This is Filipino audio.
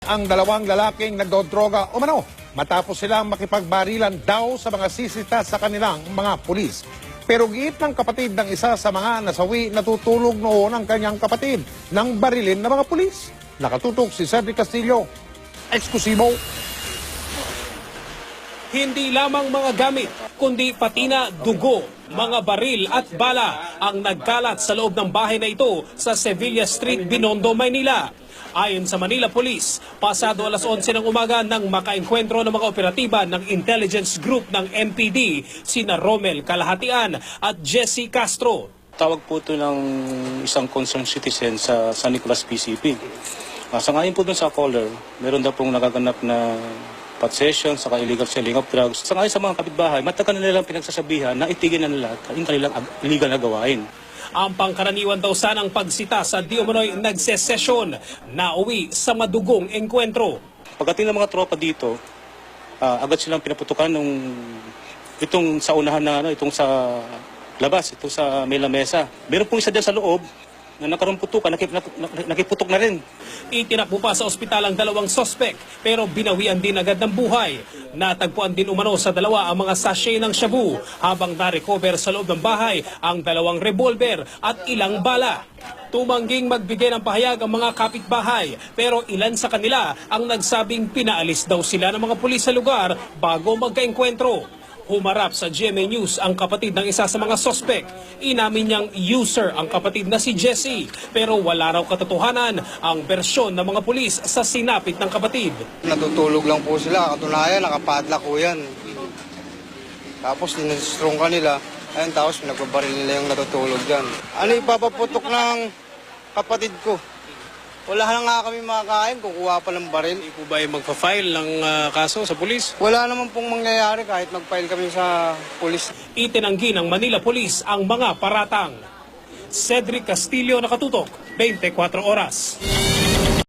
ang dalawang lalaking nagdodroga umano matapos silang makipagbarilan daw sa mga sisita sa kanilang mga pulis. Pero giit ng kapatid ng isa sa mga nasawi, natutulog noon ang kanyang kapatid ng barilin ng mga pulis. Nakatutok si Cedric Castillo. Eksklusibo. Hindi lamang mga gamit, kundi pati na dugo, mga baril at bala ang nagkalat sa loob ng bahay na ito sa Sevilla Street, Binondo, Maynila. Ayon sa Manila Police, pasado alas 11 ng umaga nang makaengkwentro ng mga operatiba ng intelligence group ng MPD, sina Romel Kalahatian at Jesse Castro. Tawag po ito ng isang concerned citizen sa San Nicolas PCP. Sa ngayon po dun sa caller, meron daw pong nagaganap na possession, saka illegal selling of drugs. Sa ngayon sa mga kapitbahay, matagal na nilang pinagsasabihan na itigil na nila yung kanilang illegal na gawain. Ang pangkaraniwan daw sanang pagsita sa di umano'y nagsesesyon na uwi sa madugong engkwentro. Pagdating ng mga tropa dito, agad silang pinaputukan itong sa unahan na itong sa labas, itong sa may lamesa. Meron pong isa dyan sa loob na nakarumputukan, nakiputok na rin. Itinakbo pa sa ospital ang dalawang sospek pero binawian din agad ng buhay. Natagpuan din umano sa dalawa ang mga sachet ng shabu habang na-recover sa loob ng bahay ang dalawang revolver at ilang bala. Tumangging magbigay ng pahayag ang mga kapitbahay pero ilan sa kanila ang nagsabing pinaalis daw sila ng mga pulis sa lugar bago magkaengkwentro. Humarap sa GMA News ang kapatid ng isa sa mga sospek. Inamin niyang user ang kapatid na si Jesse pero wala raw katotohanan ang bersyon ng mga pulis sa sinapit ng kapatid. Natutulog lang po sila, katunayan nakapadlock po yan. Tapos ninestrong ka nila, ayun tapos pinagbabaril nila yung natutulog dyan. Ano ipapaputok ng kapatid ko? Wala na nga kami makakain, kukuha pa ng baril. Hindi po ba yung magpa-file ng kaso sa pulis? Wala naman pong mangyayari kahit mag-file kami sa pulis. Itinanggi ng Manila Police ang mga paratang. Cedric Castillo, nakatutok, 24 oras.